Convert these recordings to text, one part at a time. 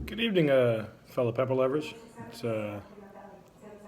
Good evening, fellow pepper lovers. It's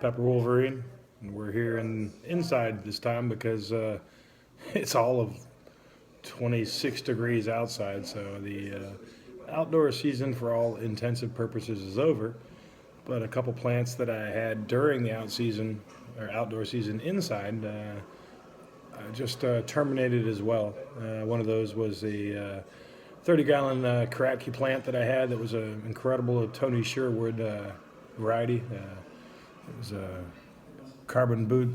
Pepper Wolverine, and we're here inside this time because it's all of 26 degrees outside. So the outdoor season, for all intensive purposes, is over. But a couple plants that I had during the outdoor season inside, I just terminated as well. One of those was a 30-gallon Kratky plant that I had that was an incredible Tony Sherwood variety. It was a carbon Bhut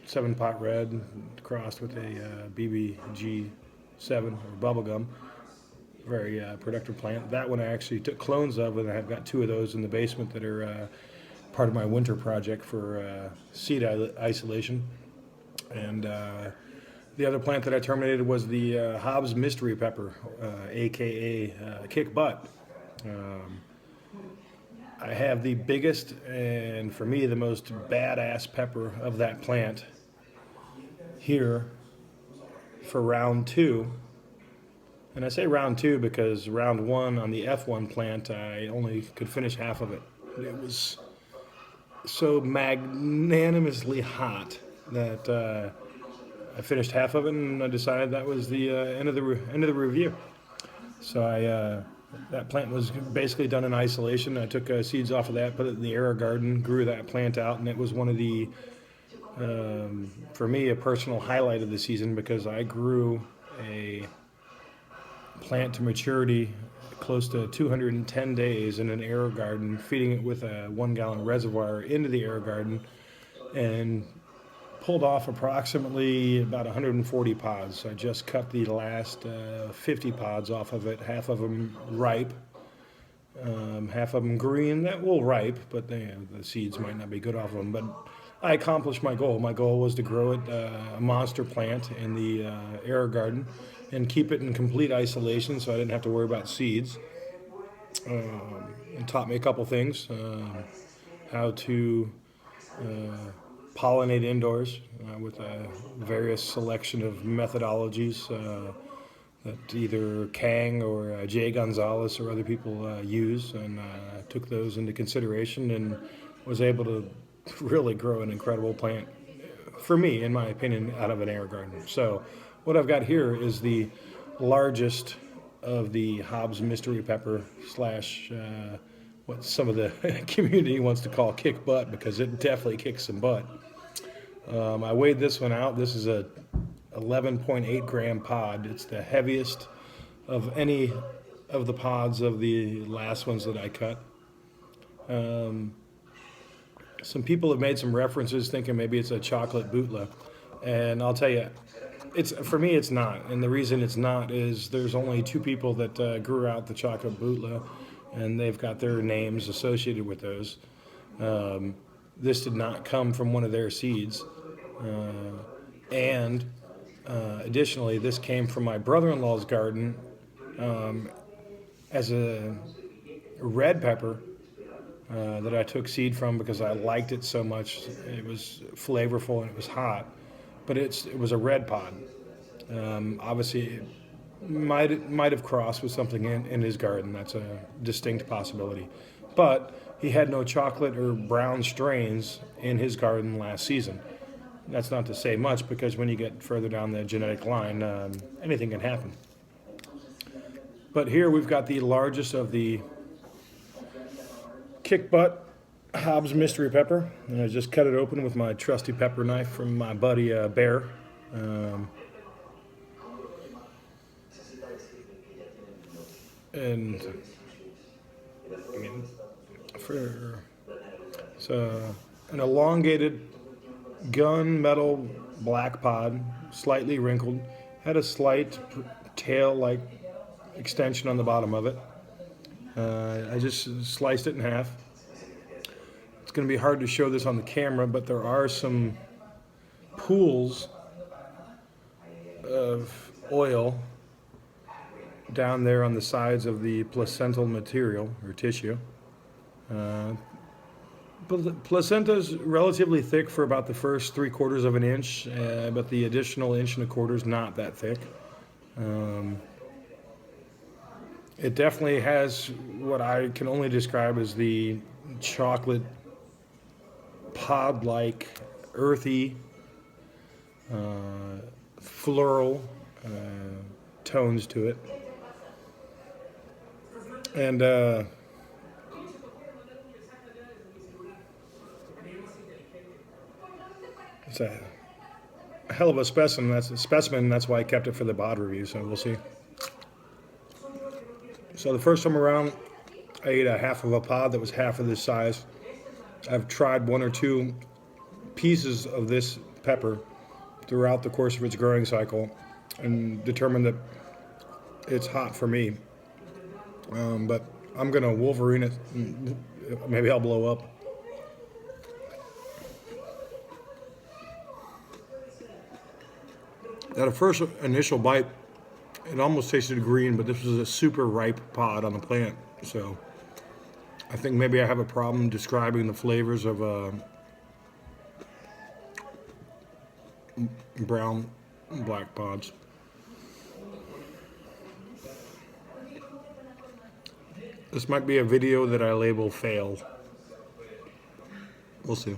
7-pot red crossed with a BBG7 or bubblegum. Very productive plant. That one I actually took clones of, and I've got two of those in the basement that are part of my winter project for seed isolation. And the other plant that I terminated was the Hobbs mystery pepper, aka Kick Butt. I have the biggest and, for me, the most badass pepper of that plant here for round two. And I say round two because round one on the F1 plant, I only could finish half of it. It was so magnanimously hot that I finished half of it, and I decided that was the end of the review. So that plant was basically done in isolation. I took seeds off of that, put it in the air garden, grew that plant out, and it was one of the, for me, a personal highlight of the season because I grew a plant to maturity close to 210 days in an air garden, feeding it with a 1-gallon reservoir into the air garden, and pulled off approximately about 140 pods. I just cut the last 50 pods off of it, half of them ripe, half of them green. That will ripe, but the seeds might not be good off of them. But I accomplished my goal. My goal was to grow it a monster plant in the air garden and keep it in complete isolation so I didn't have to worry about seeds. It taught me a couple things, how to pollinate indoors with a various selection of methodologies that either Kang or Jay Gonzalez or other people use, and took those into consideration and was able to really grow an incredible plant, for me, in my opinion, out of an air garden. So what I've got here is the largest of the Hobbs mystery pepper slash what some of the community wants to call kick butt, because it definitely kicks some butt. I weighed this one out. This is a 11.8 gram pod. It's the heaviest of any of the pods of the last ones that I cut. Some people have made some references thinking maybe it's a chocolate bootla, and I'll tell you, for me it's not. And the reason it's not is there's only two people that grew out the chocolate bootla, and they've got their names associated with those. This did not come from one of their seeds. And additionally, this came from my brother-in-law's garden as a red pepper that I took seed from because I liked it so much. It was flavorful and it was hot, but it was a red pod. Obviously, it might have crossed with something in his garden. That's a distinct possibility. But he had no chocolate or brown strains in his garden last season. That's not to say much, because when you get further down the genetic line, anything can happen. But here we've got the largest of the kick butt Hobbs mystery pepper, and I just cut it open with my trusty pepper knife from my buddy Bear. And I mean, it's an elongated gunmetal black pod, slightly wrinkled, had a slight tail-like extension on the bottom of it. I just sliced it in half. It's going to be hard to show this on the camera, but there are some pools of oil down there on the sides of the placental material or tissue. But the placenta is relatively thick for about the first 3/4 of an inch, but the additional 1.25 inches is not that thick. It definitely has what I can only describe as the chocolate pod-like, earthy, floral tones to it. And it's a hell of a specimen. That's why I kept it for the bod review. So we'll see. So the first time around, I ate a half of a pod that was half of this size. I've tried one or two pieces of this pepper throughout the course of its growing cycle and determined that it's hot for me. But I'm gonna Wolverine it. Maybe I'll blow up. At a first initial bite, it almost tasted green, but this was a super ripe pod on the plant. So I think maybe I have a problem describing the flavors of brown and black pods. This might be a video that I label fail. We'll see.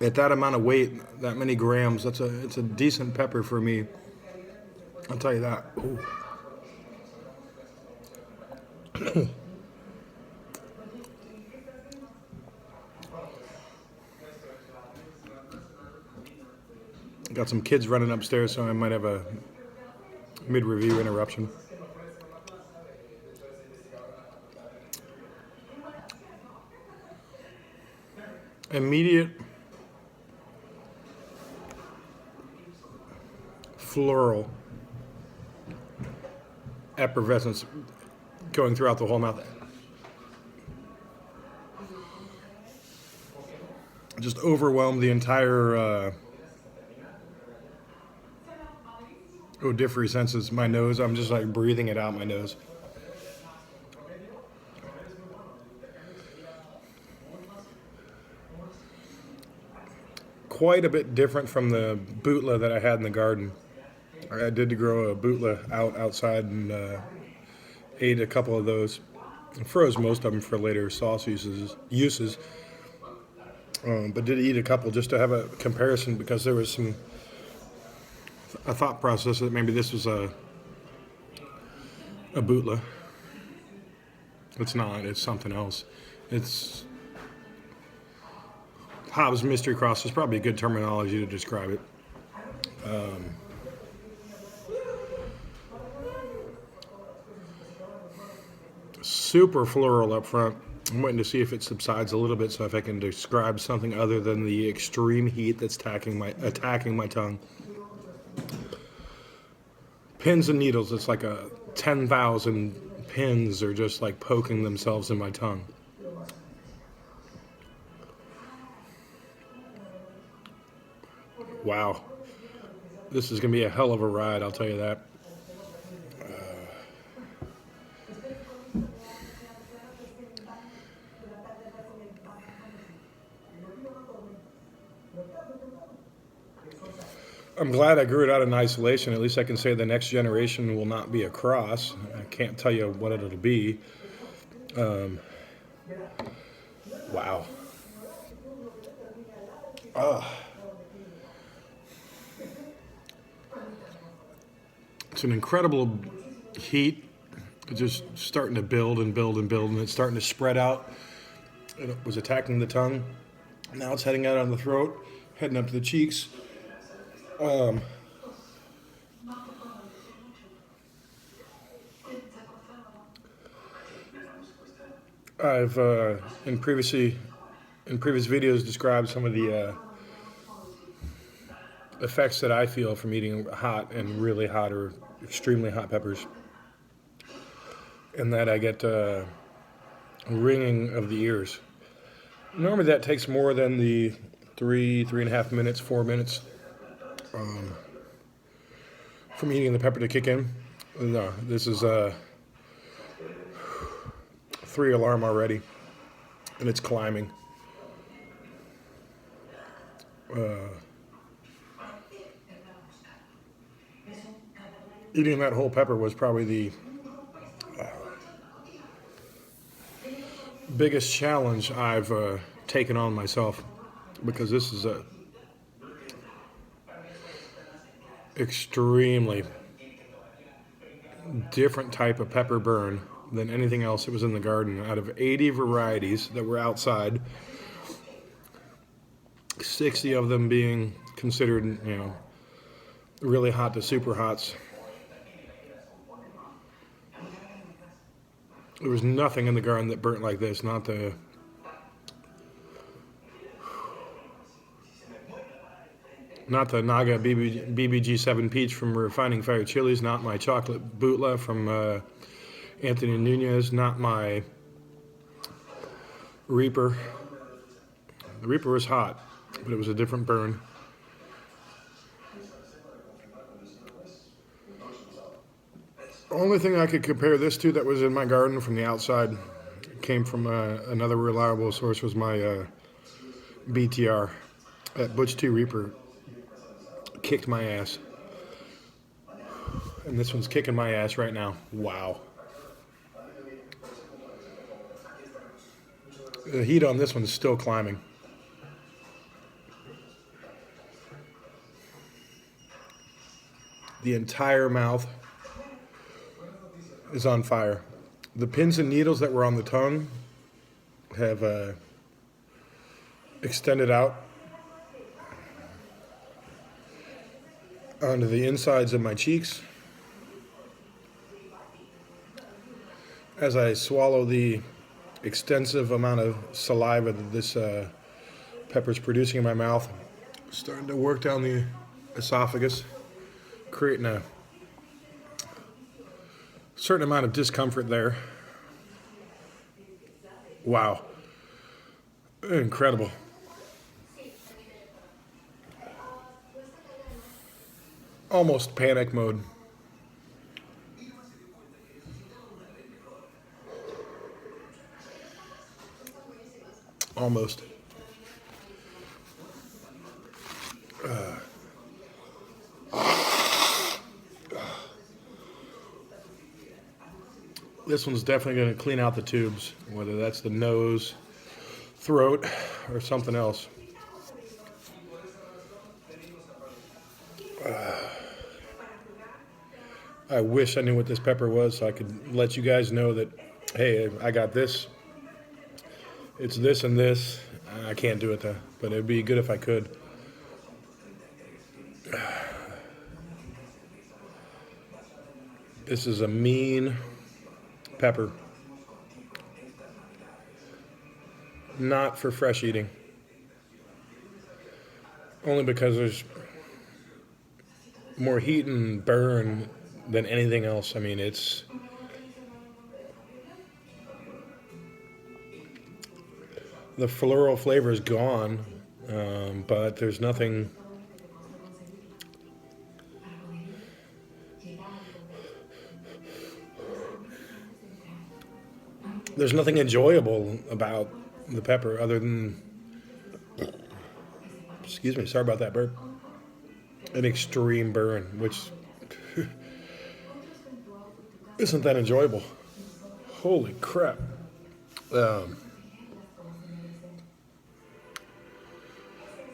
At that amount of weight, that many grams, it's a decent pepper for me. I'll tell you that. Got some kids running upstairs, so I might have a mid-review interruption. Immediate floral effervescence going throughout the whole mouth. Just overwhelmed the entire odorifery senses. My nose, I'm just like breathing it out my nose. Quite a bit different from the Bhut that I had in the garden. I did grow a Bhut outside and ate a couple of those. And froze most of them for later sauce uses. But did eat a couple just to have a comparison, because there was a thought process that maybe this was a Bhut. It's not. It's something else. It's Hobbs mystery cross is probably a good terminology to describe it. Super floral up front. I'm waiting to see if it subsides a little bit, so if I can describe something other than the extreme heat that's attacking my tongue. Pins and needles. It's like 10,000 pins are just like poking themselves in my tongue. Wow. This is going to be a hell of a ride, I'll tell you that. I'm glad I grew it out in isolation. At least I can say the next generation will not be a cross. I can't tell you what it'll be. Wow. It's an incredible heat. It's just starting to build and build and build, and it's starting to spread out. It was attacking the tongue. Now it's heading out on the throat, heading up to the cheeks. I've in previous videos described some of the effects that I feel from eating hot and really hot or extremely hot peppers, and that I get ringing of the ears. Normally that takes more than the 3.5 minutes, 4 minutes from eating the pepper to kick in. No, this is 3 alarm already, and it's climbing. Eating that whole pepper was probably the biggest challenge I've taken on myself, because this is a extremely different type of pepper burn than anything else that was in the garden. Out of 80 varieties that were outside, 60 of them being considered, really hot to super hots. There was nothing in the garden that burnt like this. Not the Naga BBG7 Peach from Refining Fire Chilies, not my chocolate Bhut from Anthony Nunez, not my Reaper. The Reaper was hot, but it was a different burn. Only thing I could compare this to that was in my garden from the outside, came from another reliable source, was my BTR. That Butch 2 Reaper kicked my ass. And this one's kicking my ass right now. Wow. The heat on this one is still climbing. The entire mouth is on fire. The pins and needles that were on the tongue have extended out onto the insides of my cheeks as I swallow the extensive amount of saliva that this pepper is producing in my mouth. Starting to work down the esophagus, creating a certain amount of discomfort there. Wow. Incredible. Almost panic mode. Almost. This one's definitely going to clean out the tubes, whether that's the nose, throat, or something else. I wish I knew what this pepper was so I could let you guys know that, hey, I got this. It's this and this. I can't do it though, but it'd be good if I could. This is a mean pepper. Not for fresh eating. Only because there's more heat and burn than anything else. I mean, it's the floral flavor is gone, but there's nothing. There's nothing enjoyable about the pepper other than, excuse me, sorry about that burp, an extreme burn, which isn't that enjoyable. Holy crap.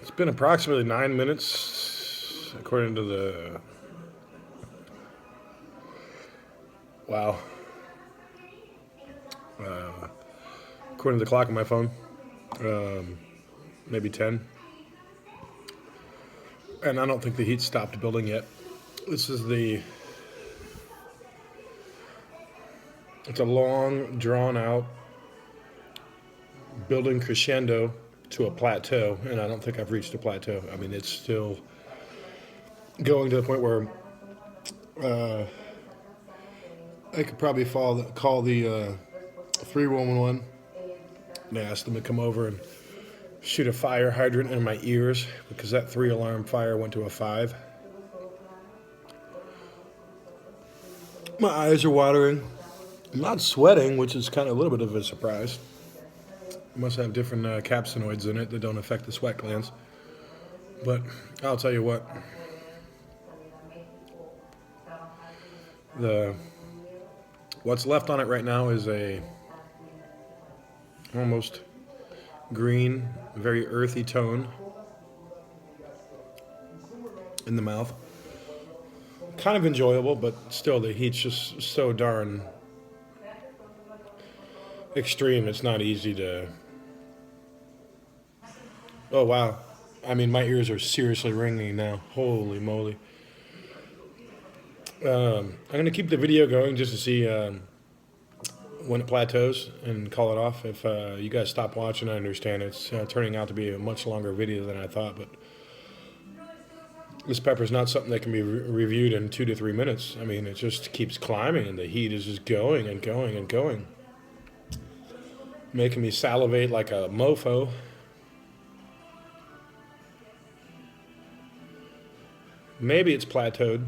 It's been approximately 9 minutes, according to the, wow. According to the clock on my phone, maybe 10. And I don't think the heat stopped building yet. This is it's a long, drawn out, building crescendo to a plateau, and I don't think I've reached a plateau. I mean, it's still going to the point where I could probably call the 311 and ask them to come over and shoot a fire hydrant in my ears, because that 3-alarm fire went to a 5. My eyes are watering. I'm not sweating, which is kind of a little bit of a surprise. It must have different capsaicinoids in it that don't affect the sweat glands. But I'll tell you what, what's left on it right now is a almost green, very earthy tone in the mouth. Kind of enjoyable, but still the heat's just so darn extreme. It's not easy to. Oh wow! I mean, my ears are seriously ringing now. Holy moly! I'm gonna keep the video going just to see when it plateaus and call it off. If you guys stop watching, I understand it's turning out to be a much longer video than I thought, but this pepper is not something that can be reviewed in 2 to 3 minutes. I mean, it just keeps climbing, and the heat is just going and going and going, making me salivate like a mofo. Maybe it's plateaued.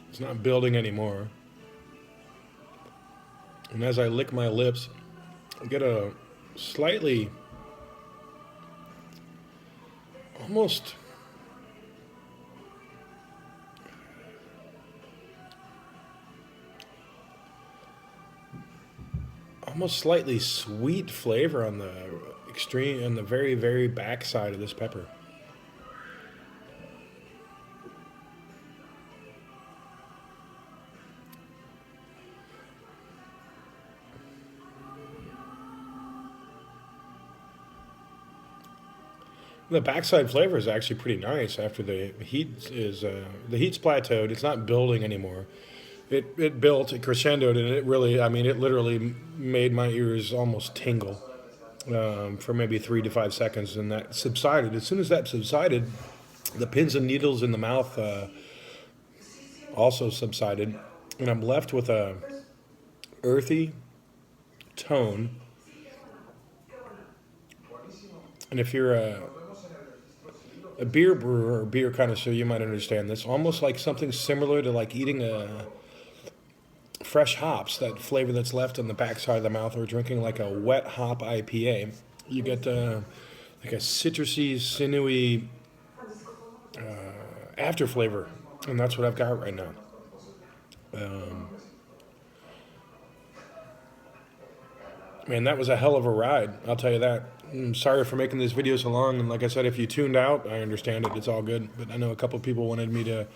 It's not building anymore. And as I lick my lips, I get a slightly, almost slightly sweet flavor on the extreme, on the very, very back side of this pepper. The backside flavor is actually pretty nice after the heat is the heat's plateaued. It's not building anymore. It built, it crescendoed, and it really, I mean, it literally made my ears almost tingle for maybe 3 to 5 seconds, and that subsided. As soon as that subsided, the pins and needles in the mouth also subsided, and I'm left with a earthy tone. And if you're a beer brewer or beer connoisseur, you might understand this. Almost like something similar to like eating a fresh hops, that flavor that's left on the backside of the mouth, or drinking like a wet hop IPA. You get like a citrusy, sinewy after flavor, and that's what I've got right now. Man, that was a hell of a ride, I'll tell you that. I'm sorry for making this video so long, and like I said, if you tuned out, I understand it, it's all good. But I know a couple people wanted me to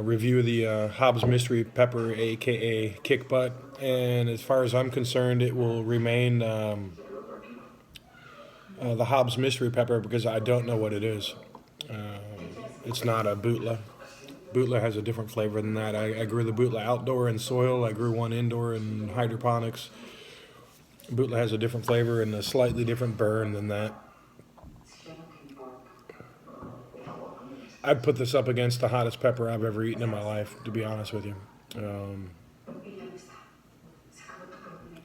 review the Hobbs Mystery Pepper, aka Kick Butt, and as far as I'm concerned, it will remain the Hobbs Mystery Pepper because I don't know what it is. It's not a Bhut. Bhut has a different flavor than that. I grew the Bhut outdoor in soil. I grew one indoor in hydroponics. Bhut has a different flavor and a slightly different burn than that. I'd put this up against the hottest pepper I've ever eaten in my life, to be honest with you.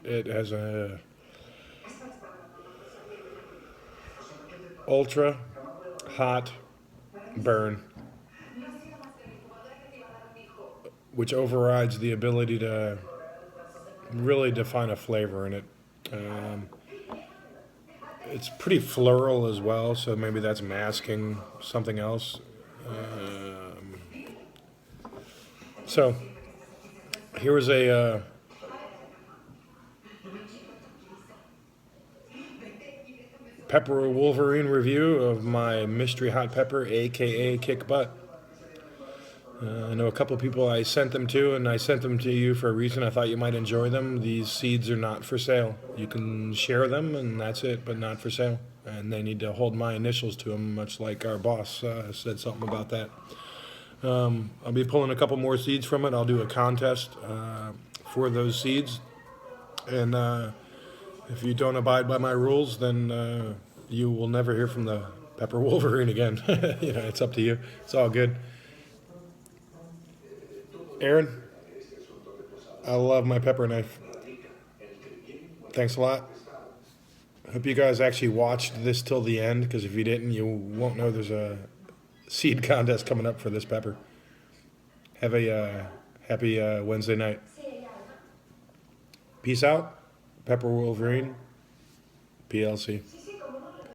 It has a ultra hot burn, which overrides the ability to really define a flavor in it. It's pretty floral as well, so maybe that's masking something else. So here was a pepper Wolverine review of my mystery hot pepper, aka Kick Butt. I know a couple of people I sent them to, and I sent them to you for a reason. I thought you might enjoy them. These seeds are not for sale. You can share them, and that's it, but not for sale. And they need to hold my initials to them, much like our boss said something about that. I'll be pulling a couple more seeds from it. I'll do a contest for those seeds. And if you don't abide by my rules, then you will never hear from the Pepper Wolverine again. You know, it's up to you. It's all good. Aaron, I love my pepper knife. Thanks a lot. Hope you guys actually watched this till the end, because if you didn't, you won't know there's a seed contest coming up for this pepper. Have a happy Wednesday night. Peace out. Pepper Wolverine, PLC.